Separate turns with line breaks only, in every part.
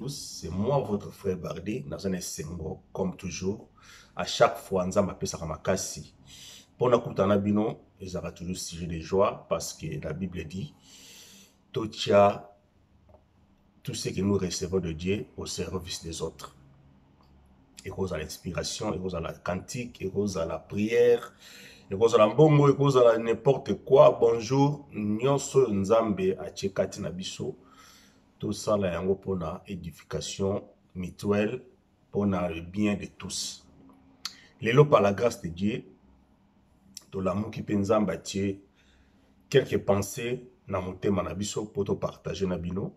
C'est moi votre frère Bardé, dans un Sengo, comme toujours. À chaque fois, nous avons appelé ça Makassi. Pour nous écouter bino, ils aura toujours sujet de joie parce que la Bible dit tout ce que nous recevons de Dieu au service des autres. Et cause à l'inspiration, et cause à la cantique, et cause à la prière, et cause à la mbongo, et cause à n'importe quoi. Bonjour, nyonso nzambe a tchekati na biso. Tout ça là yango pour la édification mutuelle, pour le bien de tous. Lelo par la grâce de Dieu, to l'amour qui penza bâtir quelques pensées na motema na biso pour te partager na bino,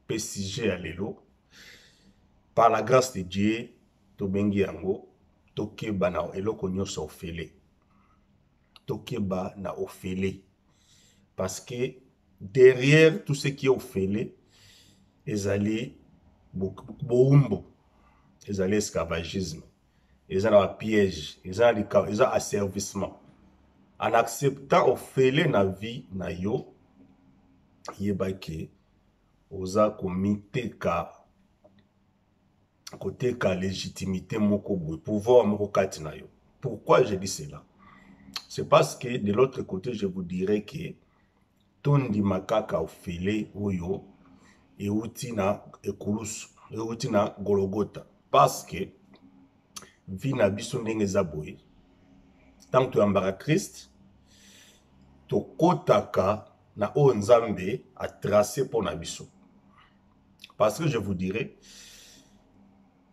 pe sujet à lelo. Par la grâce de Dieu, to bengi yango, to keba na eloko nyonso ofele. To keba na ofele. Parce que derrière tout ce qui est ofele, ezali boumbo, ezali esclavagisme, ezali piège, ezali asservissement. En acceptant ofele na vie na yo, yebake oza komiteka koteka légitimité moko boy, pouvoir moko kati na yo. Pourquoi je dis cela? C'est parce que de l'autre côté, je vous dirais que tondi makaka ofele oyo euti na ekulusu, euti na Golgotha. Parce que vie na biso ndenge eza boye, tant que toyambaka Christ, tokotaka na oyo Nzambe a tracé pour na biso. Parce que je vous dirais,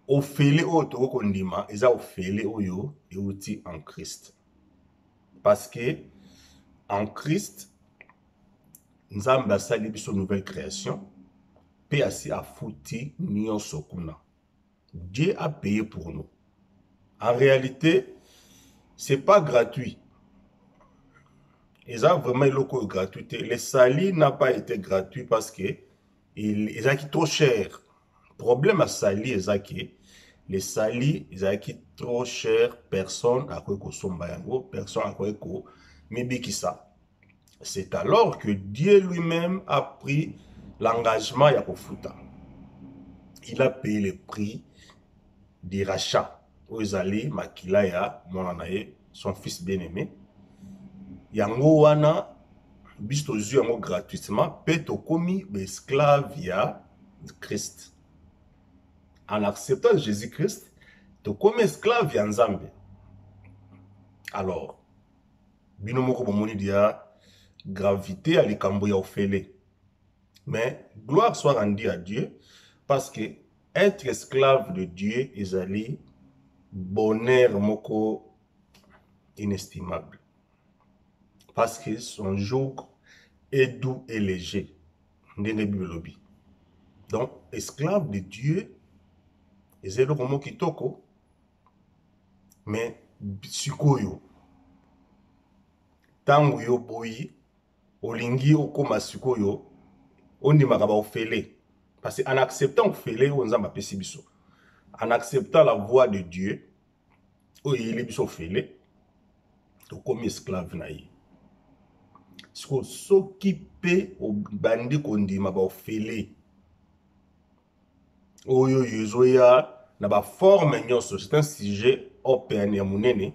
ofele oyo tokokondima eza ofele oyo euti en Christ. Parce que en Christ, Nzambe asali biso nouvelle création, pe asi afuti nyonso kuna. Dieu a payé pour nous. En réalité, c'est pas gratuit. Ils ont vraiment le gratuité. Le sali n'a pas été gratuit parce que ils ont trop cher. Problème à sali, les sali, ils ont trop cher. Personne a quoi que personne a quoi que mibikisa. C'est alors que Dieu lui-même a pris l'engagement ya kofuta. Il a payé le prix du rachat. Ozali makilaya monanaye, son fils bien-aimé. Yango wana bisto zu yango gratuitement pe tokomi esclave ya Christ. En acceptant Jésus-Christ, tokomi esclave ya Nzambe. Alors, bino moko bomoni dia gravité à likambo ya ofele. Mais gloire soit rendue à Dieu parce que être esclave de Dieu ezali bonheur moko inestimable. Parce que son joug est doux et léger. Donc, esclave de Dieu, ezali komo kitoko, mais sikoyo. Tango yo boyi, olingi okoma sikoyo, ondimaka ba ofele. Parce qu'en acceptant ofele, on zamba pesi biso. En acceptant la voix de Dieu, il est biso ofele, tokomi esclave na ye. Ce qui peut au bandi kondima ba ofele. Oyo yozoya na ba forme nyonso, c'est un sujet open ya munene.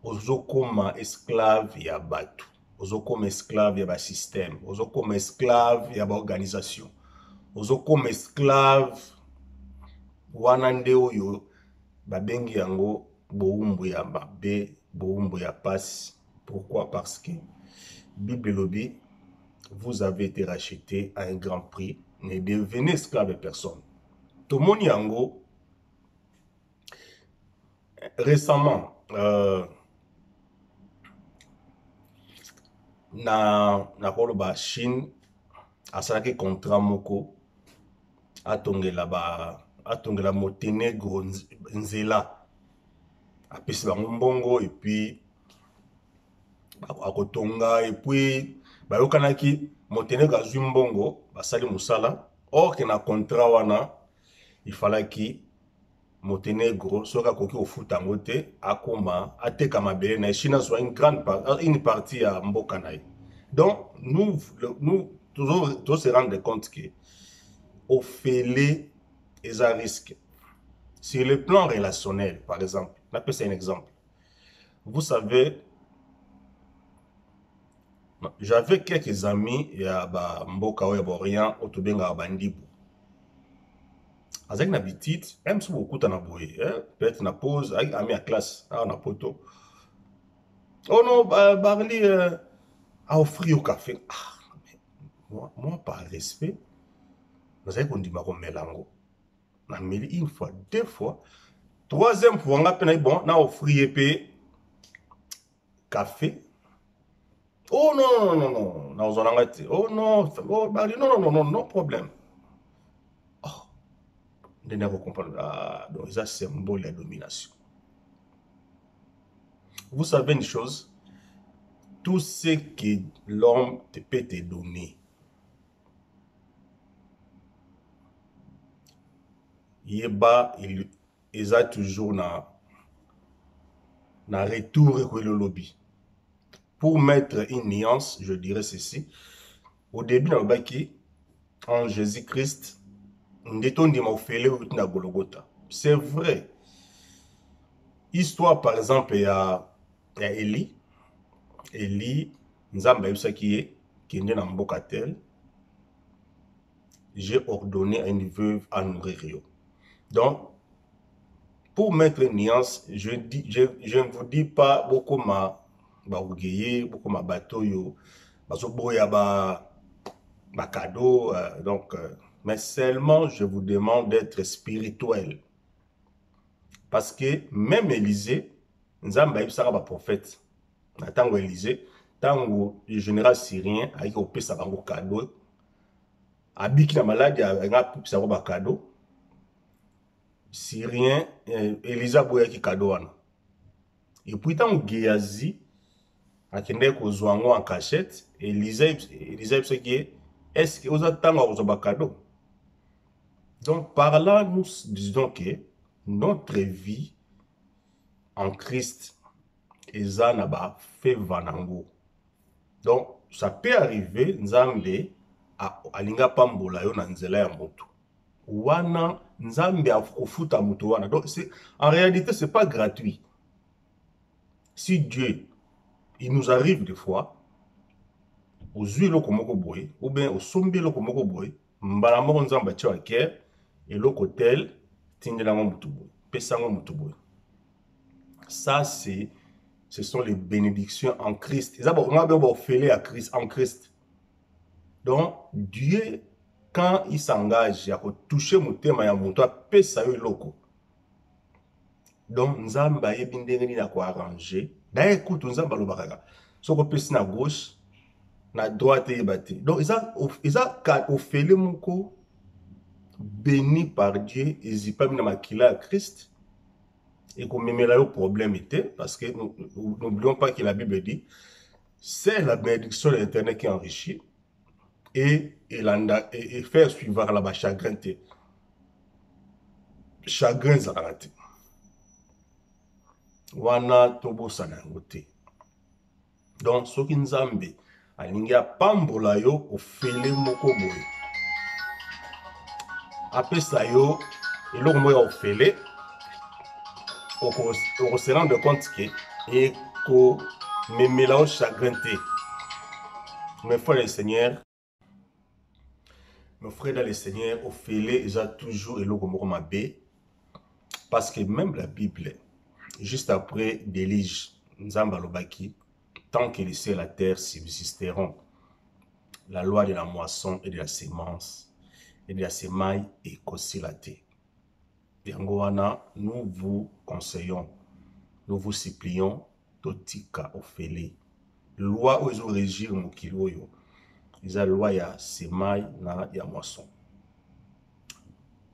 Ozokoma esclave ya batu. Ozokoma esclave ya ba système. Ozokoma esclave ya ba organisation. Ozokoma esclave wana nde oyo babengi yango boumbu ya mabe, boumbu ya pasi. Pourquoi? Parce que Bible lobi, vous avez été racheté à un grand prix, ne devenez esclave de personne. Tomoni yango récemment na koloba Chine asalaki contrat moko atongela Monténégro nzela apesi bango mbongo et puis akotonga et puis bayokanaki Monténégro azwi mbongo basali musala. Or que na contrat wana il fallait que Monténégro soka koki ofuta ngote akoma ateka mabele na Chine soit une partie à mboka na. Donc nous toujours se rendre compte que ofele et un risque. Sur le plan relationnel, par exemple, on appelle ça un exemple. Vous savez, j'avais quelques amis, il y a Mboka ou Borien, Otobenga Bandibu. Avec une habitude, même si beaucoup t'en aboué, peut-être na pause, avec ami à classe, on a poto. Oh non, Barli a offert au café. Ah, moi, par respect, vous avez qu'on dit ma mélango. On a mis une fois, deux fois. Troisième fois, on a peine bon, on a offert café. Oh non, non, non, non, non, oh non, oh, Barli, non, non, non, non, non problème. Oh, on a compris. Ah, donc ça, c'est un symbole de la domination. Vous savez une chose, tout ce que l'homme peut te donner, il a toujours na retour que le lobby. Pour mettre une nuance, je dirais ceci. Au début, en Jésus-Christ, c'est vrai. Histoire, par exemple, il y a Élie. Élie, Nzamba qui est né dans Mbokatel. J'ai ordonné à une veuve à nourrir. Donc, pour mettre une nuance, je ne vous dis pas beaucoup beaucoup ma bateau, cadeau, mais seulement je vous demande d'être spirituel. Parce que même Élisée, Nzamba Ibsara ba prophète, tango Élisée, tango le général syrien, a eu opé sa bango cadeau, abiki na maladie, a eu sa ba cadeau, syrien, Élisée boya ki cadeau wana. Et puis tango Géazi, a kende ko zwango en cachette, Élisée ce qui est, est-ce que vous attendez à ba cadeau? Donc par là, nous disons que notre vie en Christ est un fait vanango. Donc, ça peut arriver, Nzambe alinga pambola yo na nzela ya moto. Wana Nzambe afuta moto wana. Donc, en réalité, c'est pas gratuit. Si Dieu, il nous arrive des fois, aux huiles komoko boy, ou bien au sombi lo komoko boy, mbala moko Nzambe tio aker, et l'hôtel, tindela moto boy, pesango moto boy. Ça, ce sont les bénédictions en Christ. On a bien fait à Christ, en Christ. Donc, Dieu, quand il s'engage à toucher mon thème, il y a mon toit, pesa yo loko. Donc, Nzamba ye bindengeni na ko arranger. D'ailleurs, écoute, Nzamba lo bakaga. So ko pesi na gauche, na droite et bâti. Donc, ils ont fait le moko béni par Dieu, ils y pas mis na makila à Christ. Et comme même là, le problème était, parce que n'oublions pas que la Bible dit, c'est la bénédiction de l'Internet qui enrichit et faire suivre la chagrin. Chagrin zarate. Wana tobo sanangote. Donc, ce qui nous a mis, alinga pambola yo ofele moko boy. Après ça yo, et l'autre moya ofele, on se rend compte que et qu'on me mélange chagrin. Mes frères et seigneurs, mes frères dans le Seigneur, au fêlé, ils ont toujours et l'ogomoromabé. Parce que même la Bible, juste après Délige, Nzamba Lobaki, tant que les cieux et la terre subsisteront, la loi de la moisson et de la sémence et de la semaille est consilatée. Yangoana, nous vous conseillons, nous vous supplions, Totika Ofele. Loi où ils ont régi le Mokiloyo. Ils ont loi ya semaille na ya moisson.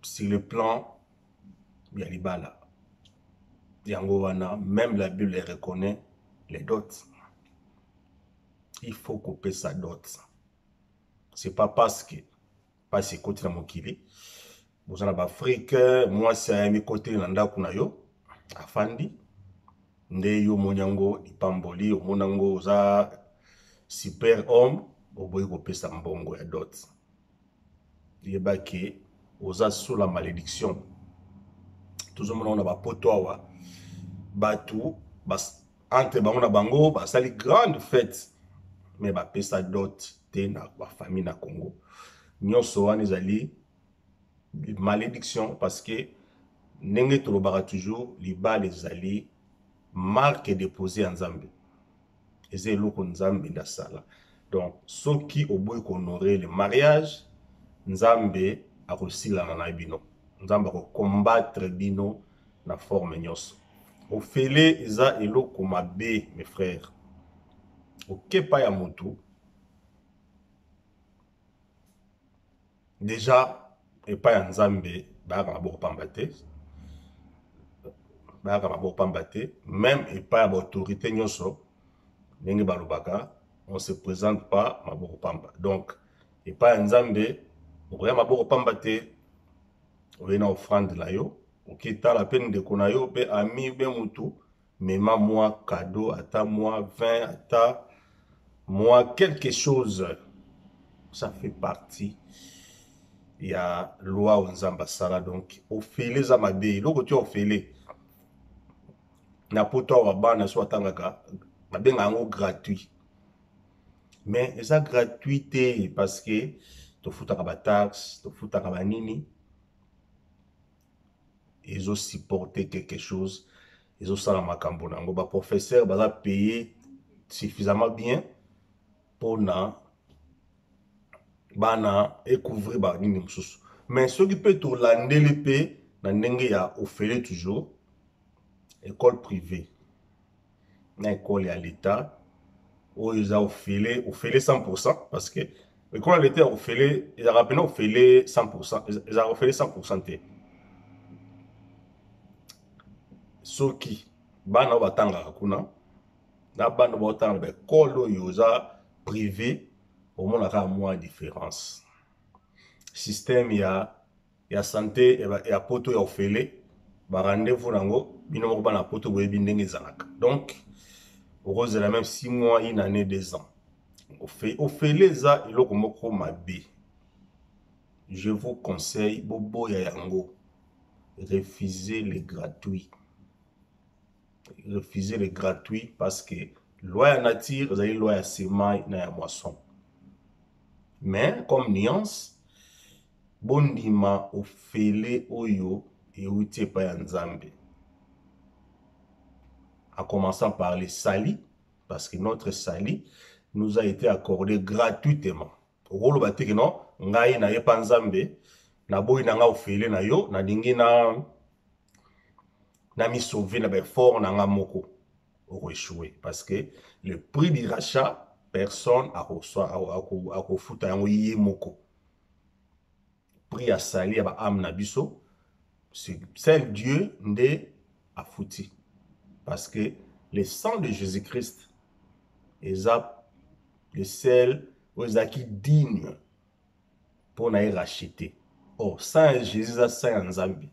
Sur le plan, il y a l'ibala. Yangoana, même la Bible reconnaît les dots. Il faut couper sa dot. C'est pas parce que côté na mokili. Vous en avez Afrique, moi c'est à mes côtés nanda kunayo, afandi. Nde yo monyango ipamboli, monango za super homme, oboyi couper sa mbongo ya dot. Yebaki oza sous la malédiction. Tout le monde a poto batu entre bango na bango basali grande fête mais bapesa dot te na famille na Congo. Nyonso wana ezali malédiction parce que ndenge tolobaka toujours libala ezali marque déposée en Nzambe. Eza eloko Nzambe ndasala. Donc soki oboyi honorer le mariage, Nzambe akosilana na bino. Nzambe akombattre bino na forme nyonso. Ofele eza eloko mabe mes frères. Okepa ya motu déjà epa ya Nzambe bayaka maboko pamba te. Bayaka maboko pamba te. Même epa ya autorité nyonso ndenge balobaka, on se présente pas maboko pamba. Donc epa ya Nzambe okoya maboko pamba te. Oye na offrande na yo. Okita la peine de konayo pe ami be mutu mema moi cadeau ata moi vin ata moi quelque chose, ça fait partie il y a loi au Nzamba sala. Donc ofele za mabe loko tu ofele na poto wa bana so atangaka babenga ngo gratuit, mais eza gratuité parce que to futaka ba taxe to futaka ba nini. Ils ont supporté quelque chose, ils ont ça dans ma cambona. Les professeurs ont payé suffisamment bien pour découvrir ba nini mususu. Mais ce qui peut tout lander le pays, na ndenge ya ofele toujours école privée, na école à l'état où ils ont ofele 100% parce que l'école à l'état ofele, ils ont rappelé ofele 100%, ils ont ofele 100%. Soki bana batanga kuna na bana batanga be kolo yoza privé au moins la moins différence. Système ya santé ya poto ya ofele ba rendez-vous nango bino moko bana poto boye bindenge zalaka. Donc au la même 6 mois, une année, 2 ans. Ofele za iloko moko mabe. Je vous conseille bobo ya yango, refusez les gratuits. Refuser les gratuits parce que loi à nature, vous avez loi à semaille na ya moisson. Mais comme nuance, bondima ofele oyo et outie pa ya Nzambe. En commençant par les salis, parce que notre sali nous a été accordé gratuitement. Rolo bateke non, ngai na yepa Nzambe, na boyi na nga ofele na yo, na dingi na mi sauvé na be fort na nga moko échoué parce que le prix du rachat personne a futa yango ye moko. Prix à sali ya ba âme na biso c'est Dieu nde a fouti parce que le sang de Jésus-Christ est le seul qui digne pour na racheter. Oh, sang Jésus a sang Nzambe.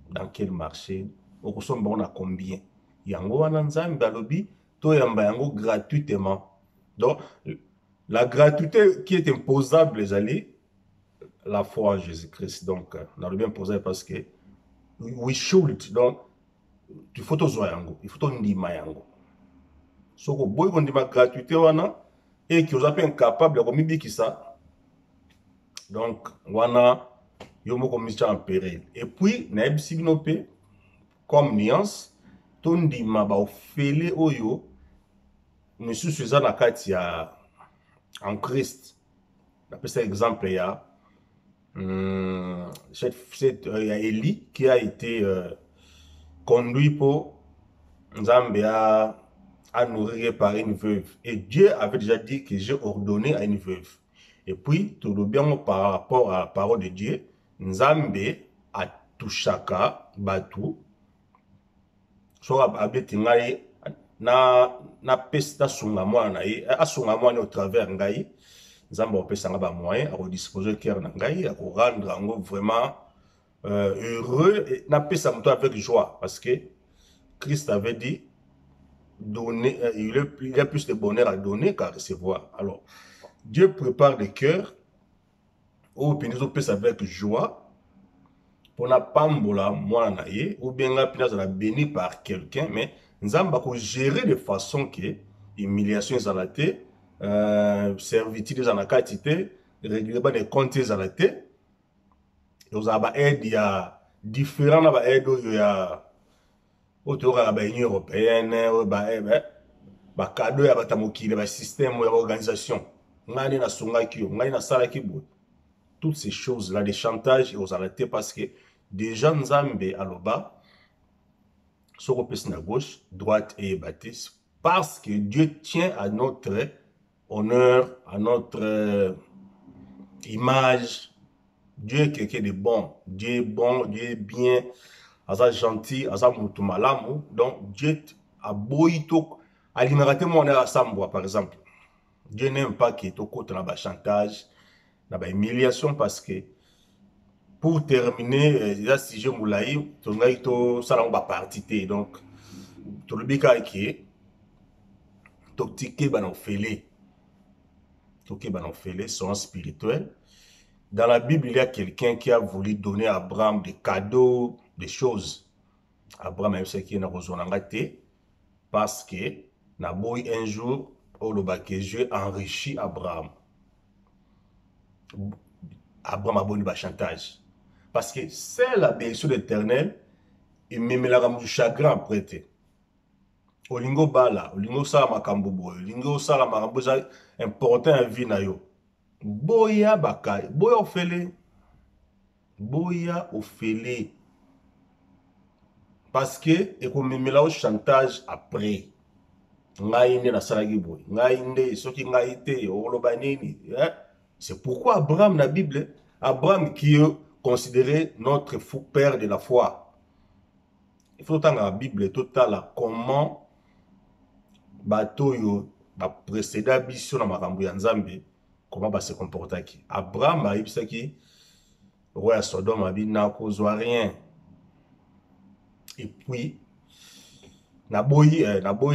Dans quel marché? On a combien? Yango wana Nzambe alobi to yamba yango gratuitement. Donc la gratuité qui est imposable les alliés, la foi en Jésus-Christ. Donc on a bien posé parce que we should, donc il faut to yango, il faut to ndima yango. Soko boy ko ndima gratuité wana et qui vous a pas incapable de mibiki ça. Donc wana yomo comme en péril. Et puis na ebsibinope comme nuance tondima ba ofele oyo monsieur Suzanne na kati ya en Christ. D'après cet exemple ya Élie qui a été conduit pour Nzambe à nourrir par une veuve. Et Dieu avait déjà dit que j'ai ordonné à une veuve. Et puis, tout le bien par rapport à la parole de Dieu, Nzambe a touchaka batu. Soit abeti ngai na pesta sunga mwana asunga mwana au travers ngai. Nzambe opesa nga ba moyen à disposer cœur na ngai à rendre ngo vraiment heureux et na pesa mto avec joie parce que Christ avait dit donner, il y a plus de bonheur à donner qu'à recevoir. Alors Dieu prépare des cœurs ou peniso pesa avec joie pour na pambola mwana na ye ou bien nga pina za béni par quelqu'un mais nzamba ko gérer de façon que humiliation ezala te servitude ezala na kati te règlement des comptes ezala te ozala ba aide ya différent na ba aide oyo ya oyo toyokaka ba union européenne oyo ba cadeau ya bata mokili ba système ya ba organisation ngai nde nasungaki yo ngai nasalaki boye toutes ces choses là des chantages ozala te parce que déjà nzambe aloba soko pesi na gauche droite et baptiste parce que Dieu tient à notre honneur, à notre image. Dieu est quelqu'un de bon. Dieu est bon, Dieu est bien. Aza gentil, aza mutu malamu. Donc Dieu a boito alimérate mon assemblée par exemple. Dieu n'aime pas que tu côté na ba chantage, na ba humiliation parce que pour terminer, là si je moulaï, tu ngai to sala ba partie donc to le bika qui toxique banofélé. Toxique banofélé sont spirituels. Dans la Bible, il y a quelqu'un qui a voulu donner à Abraham des cadeaux, des choses. Abraham même ce qui n'a pas été parce que Naboui un jour, au Lobake, Dieu enrichit Abraham. Abraham a beau du chantage. Parce que c'est la bénédiction d'éternel et même la gamme du chagrin prêté. Olingo bala, olingo sala makambo boy, olingo sala makambo important en vie na yo. Boya bakay, boya ofele. Boya ofele. Parce que et comme memela au chantage après. Ngai nde na salaki boy. Ngai nde soki ngai te oloba nini, c'est pourquoi Abraham na Bible, Abraham qui est considéré notre fou père de la foi. Il faut entendre la Bible totale comment bato yo ba précéda biso na makambo ya Nzambe comment ba se comporter qui Abraham a ibisaki roi ya Sodome a bina kozwa rien et puis na boyi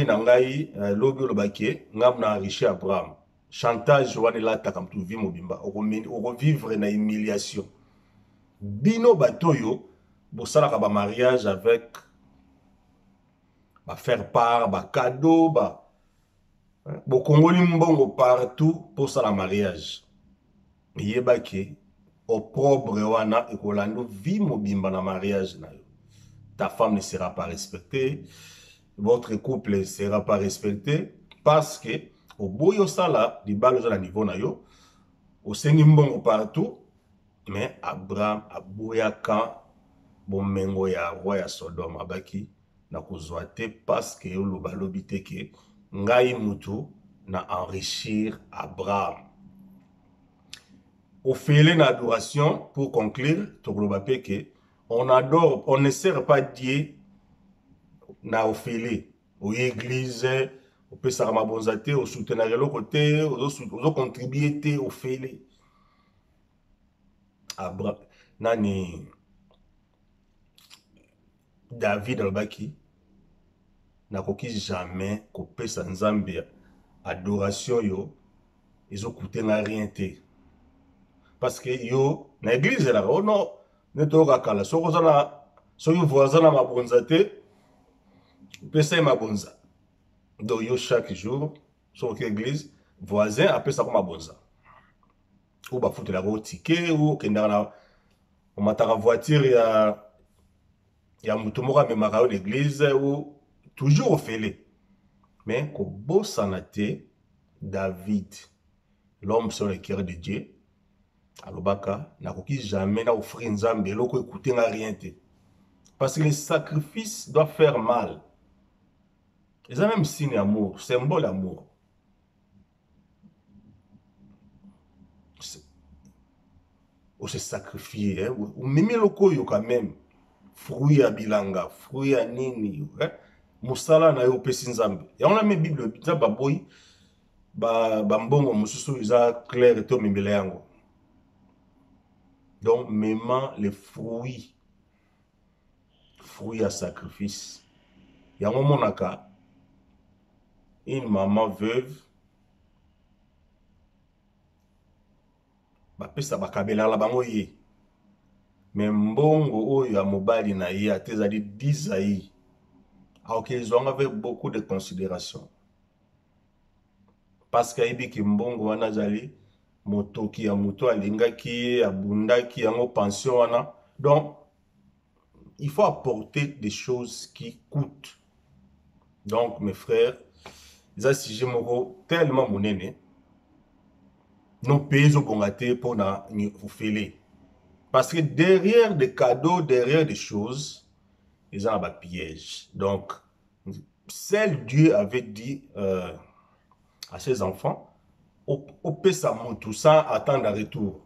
na ngai lobi lobaki ngam na enrichi Abraham chantage wana la takamtu vi mobimba oko vivre na humiliation bino bato yo bosalaka ba mariage avec ba faire part ba cadeau ba bokongoli mbongo partout pour ça la mariage. Yebake opprobre wana ekolando vi mobimba na mariage na yo. Ta femme ne sera pas respectée, votre couple ne sera pas respecté parce que au boyo sala di balo na niveau na yo, au sengi mbongo partout, mais Abraham aboya kan bomengo ya roi ya Sodome abaki na kozwa te parce que yo lobalobi te ke ngai mutu na enrichir Abraham. Au fait l'adoration, pour conclure, on adore, on ne sert pas Dieu na ofele. Au église, au pesa mabonzate, au soutenir le côté, au contribuer au ofele. Abraham, nani David albaki nakoki jamais kopesa Nzambe adoration yo ils ont coûté rien te parce que yo na église là oh non ne to kala soko zana soki voisin na mabonza te pesa mabonza do yo chaque jour sur église voisin apesa ko mabonza ou ba foutre la ticket ou kenda na o mataka voiture ya mutu moko amemaka yo l'église ou toujours au fêlé. Mais ko bossana te David, l'homme sur le cœur de Dieu, alobaka, nakoki jamais na offrir Nzambe eloko écouter na rien te. Parce que les sacrifices doivent faire mal. Et ça même signe d'amour, symbole d'amour. On se sacrifier, hein? Ou même loko yo quand même. Fruit à bilanga, fruit à nini, hein? Musala na yo pesi Nzambe. Ya on a mis Bible, ça baboy, mbongo mususu isa clair to mimbele yango. Donc même les fruits à sacrifice. Ya monaka une maman veuve bapesa bakabela la bango ye. Mais mbongo oyo ya mobali na ye atezali 10 ayi. Alors qu'ils ont avec beaucoup de considération. Parce qu'il y a mbongo wana zali motoki ya muto alingaki abundaki yango pension wana. Donc il faut apporter des choses qui coûtent. Donc mes frères, ça si je me tellement monene, nos pays ont bongaté pour nous faire. Parce que derrière des cadeaux, derrière des choses, ils ont un piège. Donc celle Dieu avait dit à ses enfants, au pesa mutu sans attendre un retour.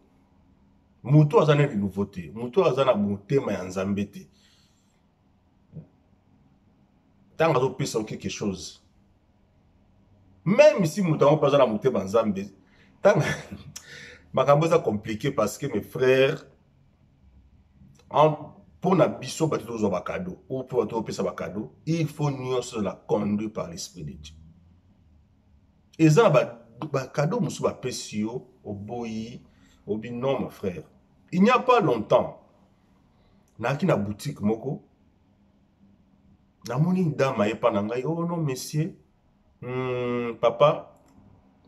Mutu azana de nouveauté, mutu azana bonté ma yanzambete. Tant que pesa quelque chose. Même si mutu n'a pas la monté banzambe, tant makambo ça compliqué parce que mes frères pour na biso batito zo ba cadeau ou pour to pesa ba cadeau, il faut nous la conduire par l'esprit de Dieu. Et ça ba cadeau musu ba pesio au boyi au non mon frère. Il n'y a pas longtemps na ki na boutique moko na moni ndama ye pa na ngai, oh non monsieur, papa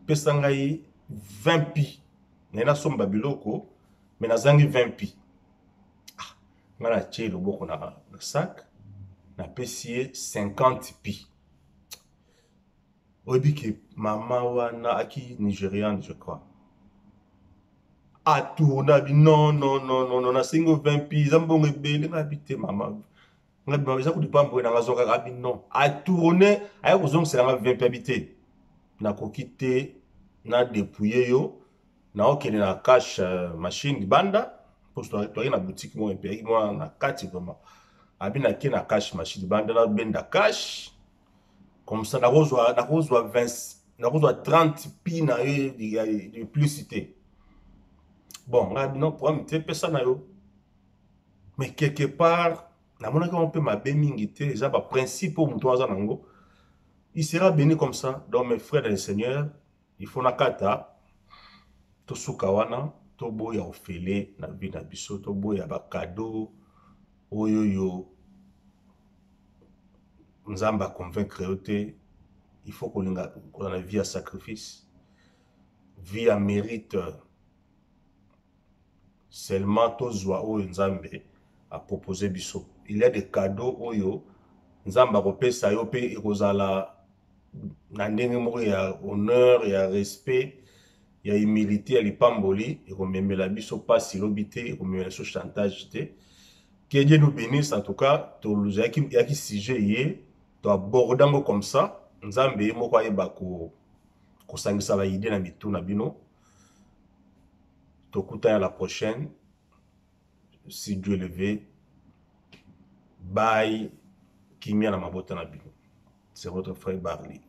pesa ngai 20 pi na somba biloko mais na zangi 20 pi. Nga na tie loboko na sac na pesi 50 pi. Oyebi ke mama wana aki Nigériane je crois. A tourna bi non non non non non na singo 20 pi zambongo ebele na bité mama. Nga bi mama za ku dipambo na ngazoka abi non. A tourner ayo kozong c'est nga 20 pi habité. Na kokite na dépouiller yo na okene na cash machine banda. Pour toi na boutique moi impéri moi na kati vraiment abina ki na cash machine banda na benda cash comme ça na rozwa 20 na rozwa 30 pi na de plus cité. Bon là non pour me te pesa na yo mais quelque part na mona que on peut ma bémingité ça ba principe pour muto aza nango il sera béni comme ça. Donc mes frères et les seigneurs il faut na kata to sukawana tobo ya ofele na vie na biso tobo ya ba cadeau oyoyo nzamba convaincre yote. Il faut qu'on ait vie à sacrifice, vie à mérite. Seulement tozwa oyo nzambe a proposé biso. Il y a des cadeaux oyo nzamba kopesa yo pe ekozala na ndenge moko ya honneur ya respect ya humilité ya lipamboli ekomemela biso pasi lobi te ekomemela biso chantage te. Que Dieu nous bénisse en tout cas. Il y a qui sujet yé to abordango comme ça nzambe moko ayeba ko sangisa ba idée na mitu na bino. Tokuta à la prochaine si Dieu le veut. Bye kimia na mabota na bino. C'est votre frère Barley.